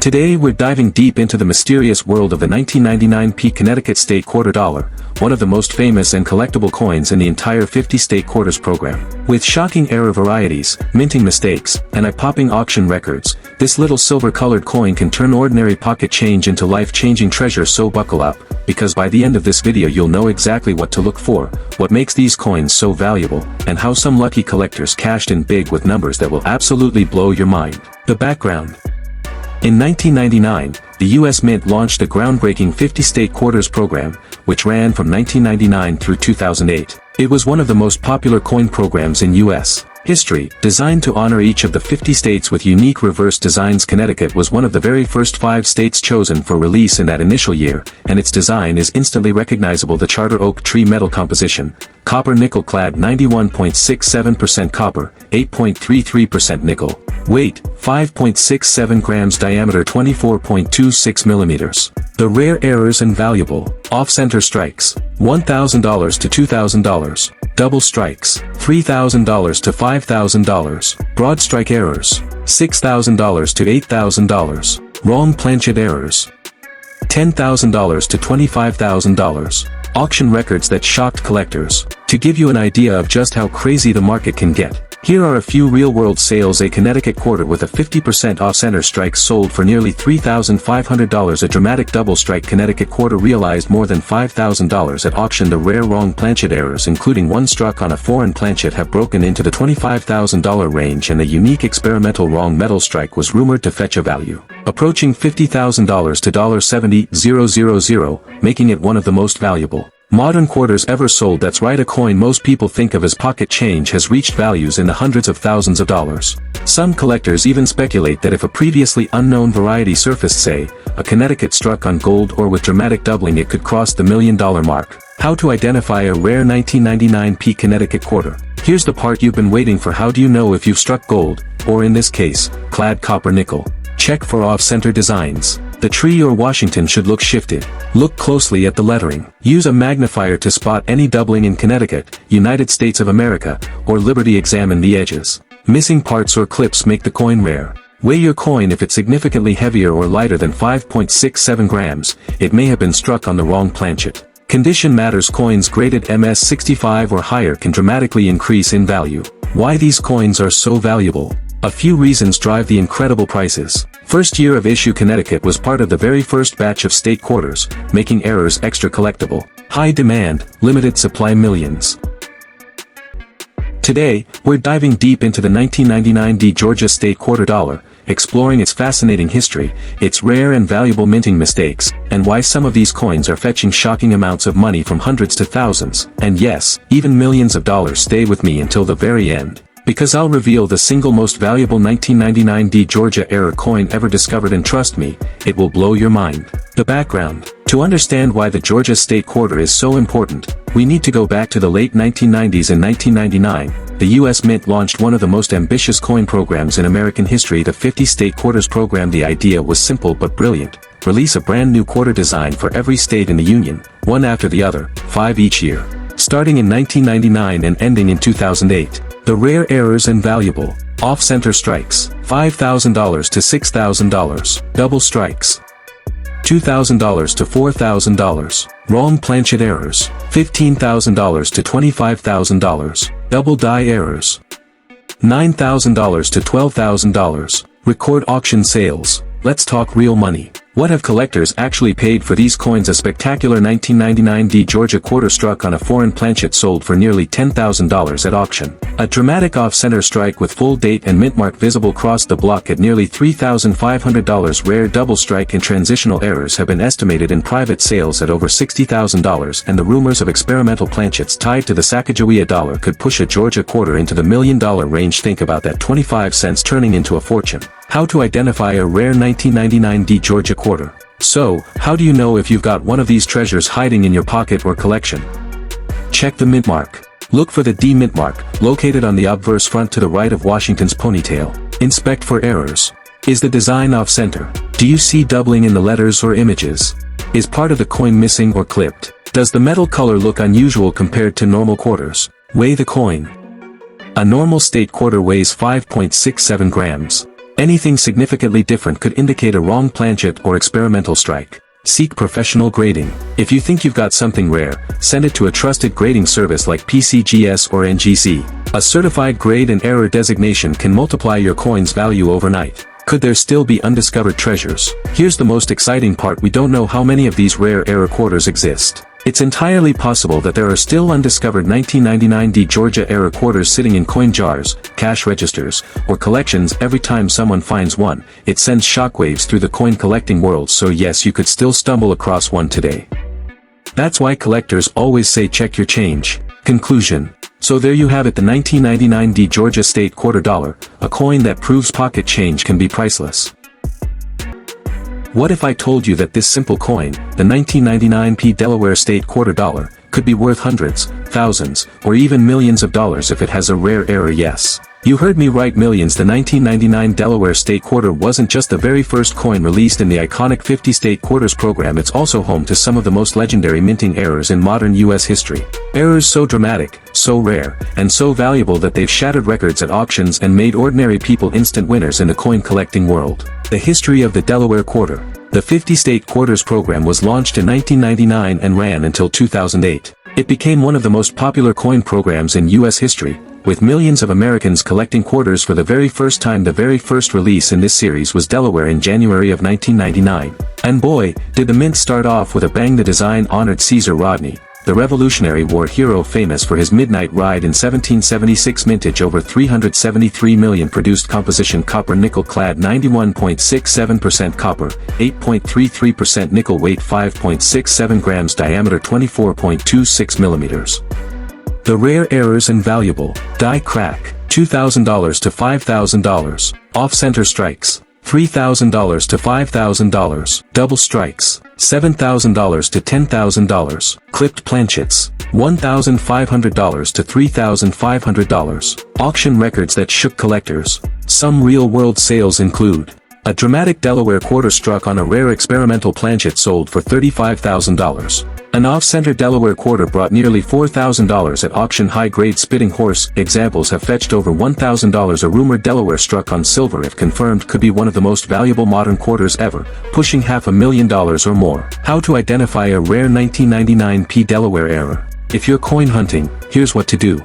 Today we're diving deep into the mysterious world of the 1999 Connecticut State Quarter Dollar, one of the most famous and collectible coins in the entire 50 State Quarters program. With shocking error varieties, minting mistakes, and eye-popping auction records, this little silver-colored coin can turn ordinary pocket change into life-changing treasure, so buckle up, because by the end of this video you'll know exactly what to look for, what makes these coins so valuable, and how some lucky collectors cashed in big with numbers that will absolutely blow your mind. The background. In 1999, the U.S. Mint launched the groundbreaking 50 State Quarters program, which ran from 1999 through 2008. It was one of the most popular coin programs in U.S. history, designed to honor each of the 50 states with unique reverse designs. Connecticut was one of the very first 5 states chosen for release in that initial year, and its design is instantly recognizable. The charter oak tree metal composition, copper nickel clad 91.67% copper, 8.33% nickel. Weight, 5.67 grams. Diameter, 24.26 millimeters. The rare errors and valuable. Off-center strikes, $1,000 to $2,000. Double strikes, $3,000 to $5,000. Broad strike errors, $6,000 to $8,000. Wrong planchet errors, $10,000 to $25,000. Auction records that shocked collectors. To give you an idea of just how crazy the market can get, here are a few real-world sales. A Connecticut quarter with a 50% off-center strike sold for nearly $3,500. A dramatic double strike Connecticut quarter realized more than $5,000 at auction. The rare wrong planchet errors, including one struck on a foreign planchet, have broken into the $25,000 range, and the unique experimental wrong metal strike was rumored to fetch a value approaching $50,000 to $70,000, making it one of the most valuable modern quarters ever sold. That's right, a coin most people think of as pocket change has reached values in the hundreds of thousands of dollars. Some collectors even speculate that if a previously unknown variety surfaced, say, a Connecticut struck on gold or with dramatic doubling, it could cross the $1 million mark. How to identify a rare 1999 Connecticut quarter? Here's the part you've been waiting for. How do you know if you've struck gold, or in this case, clad copper nickel? Check for off-center designs. The tree or Washington should look shifted. Look closely at the lettering. Use a magnifier to spot any doubling in Connecticut, United States of America, or Liberty. Examine the edges. Missing parts or clips make the coin rare. Weigh your coin. If it's significantly heavier or lighter than 5.67 grams, it may have been struck on the wrong planchet. Condition matters. Coins graded MS-65 or higher can dramatically increase in value. Why these coins are so valuable? A few reasons drive the incredible prices. First year of issue, Connecticut was part of the very first batch of state quarters, making errors extra collectible. High demand, limited supply, millions. Today, we're diving deep into the 1999 Georgia State Quarter Dollar, exploring its fascinating history, its rare and valuable minting mistakes, and why some of these coins are fetching shocking amounts of money, from hundreds to thousands, and yes, even millions of dollars. Stay with me until the very end, because I'll reveal the single most valuable 1999 Georgia era coin ever discovered, and trust me, it will blow your mind. The background. To understand why the Georgia State Quarter is so important, we need to go back to the late 1990s. In 1999, the U.S. Mint launched one of the most ambitious coin programs in American history, the 50 State Quarters program. The idea was simple but brilliant. Release a brand new quarter design for every state in the Union, one after the other, 5 each year. Starting in 1999 and ending in 2008. The rare errors and valuable. Off-center strikes, $5,000 to $6,000. Double strikes, $2,000 to $4,000. Wrong planchet errors, $15,000 to $25,000. Double die errors, $9,000 to $12,000. Record auction sales. Let's talk real money. What have collectors actually paid for these coins? A spectacular 1999 Georgia quarter struck on a foreign planchet sold for nearly $10,000 at auction. A dramatic off-center strike with full date and mint mark visible crossed the block at nearly $3,500. Rare double strike and transitional errors have been estimated in private sales at over $60,000, and the rumors of experimental planchets tied to the Sacagawea dollar could push a Georgia quarter into the $1 million range. Think about that, 25 cents turning into a fortune. How to identify a rare 1999 Georgia quarter. So, how do you know if you've got one of these treasures hiding in your pocket or collection? Check the mint mark. Look for the D mint mark, located on the obverse front to the right of Washington's ponytail. Inspect for errors. Is the design off-center? Do you see doubling in the letters or images? Is part of the coin missing or clipped? Does the metal color look unusual compared to normal quarters? Weigh the coin. A normal state quarter weighs 5.67 grams. Anything significantly different could indicate a wrong planchet or experimental strike. Seek professional grading. If you think you've got something rare, send it to a trusted grading service like PCGS or NGC. A certified grade and error designation can multiply your coin's value overnight. Could there still be undiscovered treasures? Here's the most exciting part: we don't know how many of these rare error quarters exist. It's entirely possible that there are still undiscovered 1999 Georgia error quarters sitting in coin jars, cash registers, or collections. Every time someone finds one, it sends shockwaves through the coin collecting world, so yes, you could still stumble across one today. That's why collectors always say check your change. Conclusion. So there you have it, the 1999 Georgia State Quarter Dollar, a coin that proves pocket change can be priceless. What if I told you that this simple coin, the 1999 Delaware State Quarter Dollar, could be worth hundreds, thousands, or even millions of dollars if it has a rare error? Yes. You heard me right, millions. The 1999 Delaware State Quarter wasn't just the very first coin released in the iconic 50 State Quarters program, it's also home to some of the most legendary minting errors in modern U.S. history. Errors so dramatic, so rare, and so valuable that they've shattered records at auctions and made ordinary people instant winners in the coin collecting world. The history of the Delaware Quarter. The 50 State Quarters program was launched in 1999 and ran until 2008. It became one of the most popular coin programs in U.S. history, with millions of Americans collecting quarters for the very first time. The very first release in this series was Delaware in January of 1999. And boy, did the mint start off with a bang. The design honored Caesar Rodney, the Revolutionary War hero famous for his midnight ride in 1776. Mintage over 373 million. Produced composition copper nickel clad 91.67% copper, 8.33% nickel. Weight 5.67 grams. Diameter 24.26 millimeters. The rare errors and valuable. Die crack, $2,000 to $5,000. Off-center strikes, $3,000 to $5,000. Double strikes, $7,000 to $10,000. Clipped planchets, $1,500 to $3,500. Auction records that shook collectors. Some real-world sales include: a dramatic Delaware quarter struck on a rare experimental planchet sold for $35,000. An off-center Delaware quarter brought nearly $4,000 at auction. High-grade spitting horse examples have fetched over $1,000. A rumored Delaware struck on silver, if confirmed, could be one of the most valuable modern quarters ever, pushing $500,000 or more. How to identify a rare 1999 Delaware error? If you're coin hunting, here's what to do.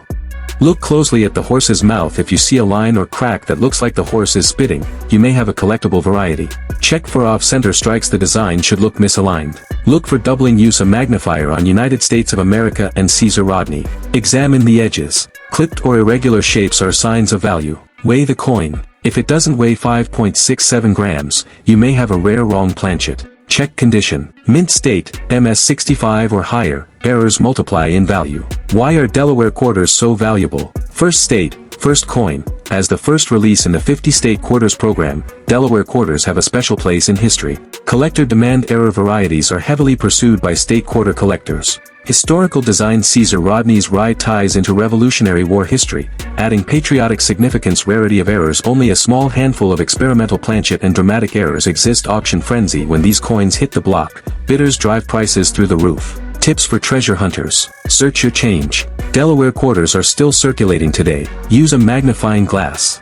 Look closely at the horse's mouth. If you see a line or crack that looks like the horse is spitting, you may have a collectible variety. Check for off-center strikes. The design should look misaligned. Look for doubling. Use a magnifier on United States of America and Caesar Rodney. Examine the edges. Clipped or irregular shapes are signs of value. Weigh the coin. If it doesn't weigh 5.67 grams, you may have a rare wrong planchet. Check condition. Mint state, MS65 or higher, errors multiply in value. Why are Delaware quarters so valuable? First state, first coin. As the first release in the 50 State Quarters program, Delaware quarters have a special place in history. Collector demand. Error varieties are heavily pursued by state quarter collectors. Historical design. Caesar Rodney's ride ties into Revolutionary War history, adding patriotic significance. Rarity of errors. Only a small handful of experimental planchet and dramatic errors exist. Auction frenzy. When these coins hit the block, bidders drive prices through the roof. Tips for treasure hunters. Search your change. Delaware quarters are still circulating today. Use a magnifying glass.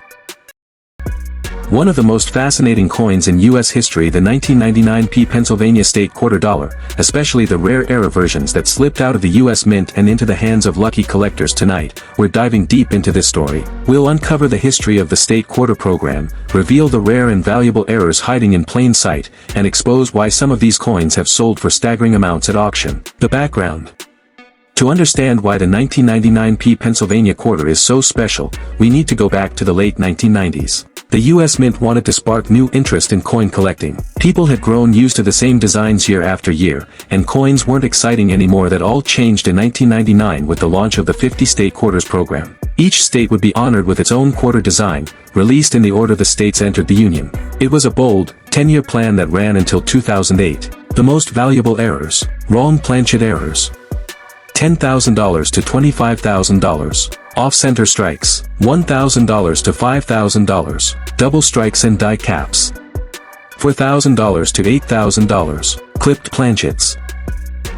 One of the most fascinating coins in U.S. history, the 1999 Pennsylvania State Quarter Dollar, especially the rare error versions that slipped out of the U.S. Mint and into the hands of lucky collectors. Tonight, we're diving deep into this story. We'll uncover the history of the State Quarter program, reveal the rare and valuable errors hiding in plain sight, and expose why some of these coins have sold for staggering amounts at auction. The background. To understand why the 1999 Pennsylvania Quarter is so special, we need to go back to the late 1990s. The U.S. Mint wanted to spark new interest in coin collecting. People had grown used to the same designs year after year, and coins weren't exciting anymore. That all changed in 1999 with the launch of the 50 State Quarters program. Each state would be honored with its own quarter design, released in the order the states entered the Union. It was a bold, 10-year plan that ran until 2008. The most valuable errors. Wrong planchet errors. $10,000 to $25,000. Off-center strikes, $1,000 to $5,000. Double strikes and die caps, $4,000 to $8,000. Clipped planchets,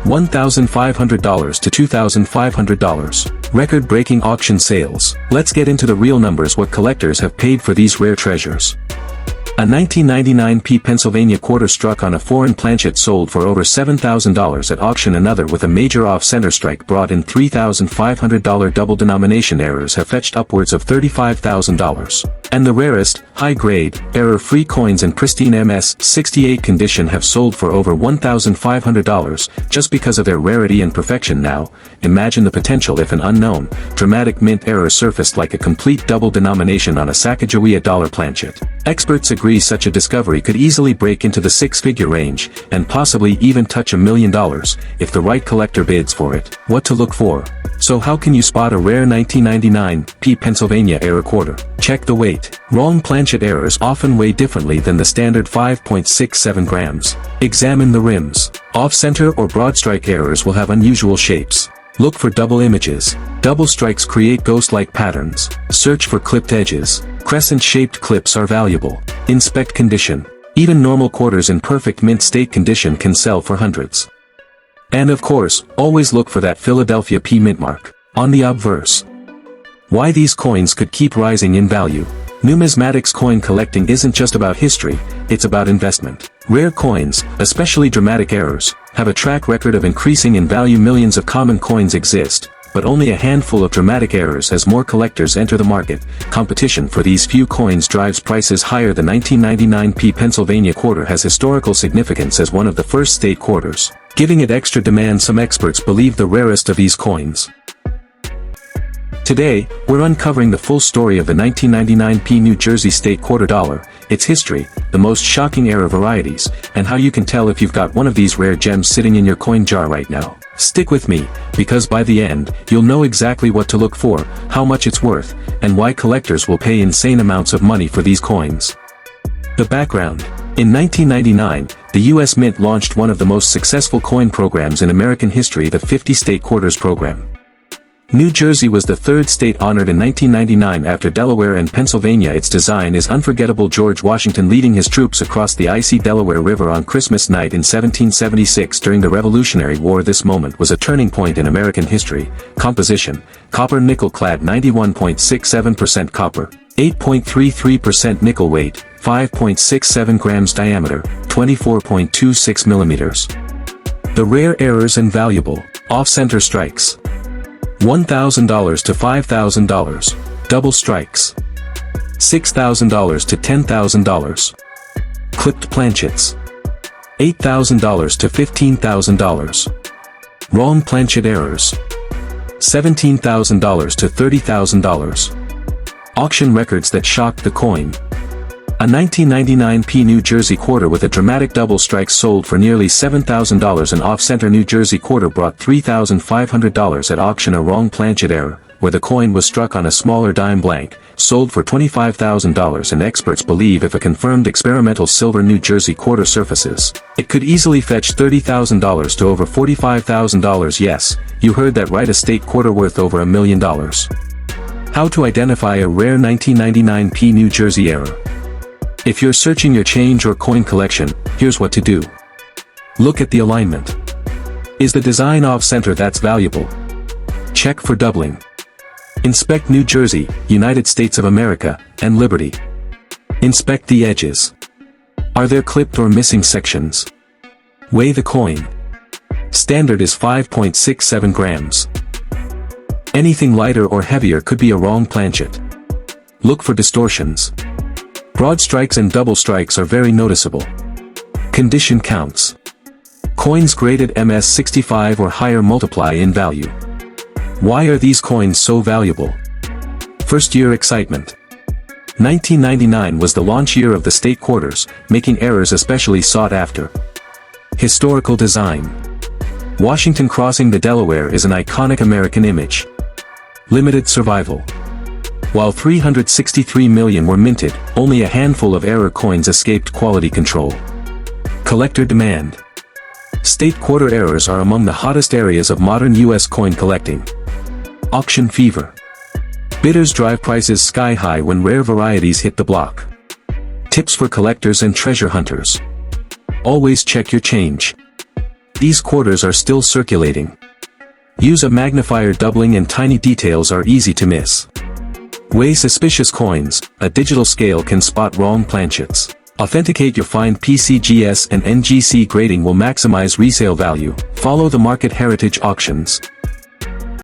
$1,500 to $2,500. Record-breaking auction sales. Let's get into the real numbers. What collectors have paid for these rare treasures. A 1999 Pennsylvania quarter struck on a foreign planchet sold for over $7,000 at auction. Another with a major off-center strike brought in $3,500. Double denomination errors have fetched upwards of $35,000. And the rarest, high-grade, error-free coins in pristine MS-68 condition have sold for over $1,500 just because of their rarity and perfection. Now, imagine the potential if an unknown, dramatic mint error surfaced like a complete double denomination on a Sacagawea dollar planchet. Experts agree such a discovery could easily break into the six-figure range, and possibly even touch $1 million, if the right collector bids for it. What to look for? So how can you spot a rare 1999 Pennsylvania error quarter? Check the weight. Wrong planchet errors often weigh differently than the standard 5.67 grams. Examine the rims. Off-center or broad strike errors will have unusual shapes. Look for double images. Double strikes create ghost-like patterns. Search for clipped edges. Crescent-shaped clips are valuable. Inspect condition. Even normal quarters in perfect mint state condition can sell for hundreds. And of course, always look for that Philadelphia P mint mark. On the obverse. Why these coins could keep rising in value. Numismatics coin collecting isn't just about history, it's about investment. Rare coins, especially dramatic errors, have a track record of increasing in value. Millions of common coins exist, but only a handful of dramatic errors as more collectors enter the market. Competition for these few coins drives prices higher. The 1999 Pennsylvania quarter has historical significance as one of the first state quarters, giving it extra demand. Some experts believe the rarest of these coins. Today, we're uncovering the full story of the 1999 New Jersey State Quarter Dollar, its history, the most shocking error varieties, and how you can tell if you've got one of these rare gems sitting in your coin jar right now. Stick with me, because by the end, you'll know exactly what to look for, how much it's worth, and why collectors will pay insane amounts of money for these coins. The background. In 1999, the U.S. Mint launched one of the most successful coin programs in American history, the 50 State Quarters program. New Jersey was the third state honored in 1999 after Delaware and Pennsylvania. Its design is unforgettable. George Washington leading his troops across the icy Delaware River on Christmas night in 1776 during the Revolutionary War. This moment was a turning point in American history. Composition: copper nickel clad, 91.67% copper, 8.33% nickel weight, 5.67 grams diameter, 24.26 millimeters. The rare errors and valuable off-center strikes. $1,000 to $5,000. Double strikes. $6,000 to $10,000. Clipped planchets. $8,000 to $15,000. Wrong planchet errors. $17,000 to $30,000. Auction records that shocked the coin. A 1999 New Jersey quarter with a dramatic double strike sold for nearly $7,000. An off-center New Jersey quarter brought $3,500 at auction. A wrong planchet error, where the coin was struck on a smaller dime blank, sold for $25,000. And experts believe if a confirmed experimental silver New Jersey quarter surfaces, it could easily fetch $30,000 to over $45,000. Yes, you heard that right, a state quarter worth over $1 million. How to identify a rare 1999 New Jersey error. If you're searching your change or coin collection, here's what to do. Look at the alignment. Is the design off-center? That's valuable. Check for doubling. Inspect New Jersey, United States of America, and Liberty. Inspect the edges. Are there clipped or missing sections? Weigh the coin. Standard is 5.67 grams. Anything lighter or heavier could be a wrong planchet. Look for distortions. Broad strikes and double strikes are very noticeable. Condition counts. Coins graded MS-65 or higher multiply in value. Why are these coins so valuable? First-year excitement. 1999 was the launch year of the state quarters, making errors especially sought after. Historical design. Washington crossing the Delaware is an iconic American image. Limited survival. While 363 million were minted, only a handful of error coins escaped quality control. Collector demand. State quarter errors are among the hottest areas of modern U.S. coin collecting. Auction fever. Bidders drive prices sky high when rare varieties hit the block. Tips for collectors and treasure hunters. Always check your change. These quarters are still circulating. Use a magnifier. Doubling and tiny details are easy to miss. Weigh suspicious coins. A digital scale can spot wrong planchets. Authenticate your find. PCGS and NGC grading will maximize resale value. Follow the market heritage auctions.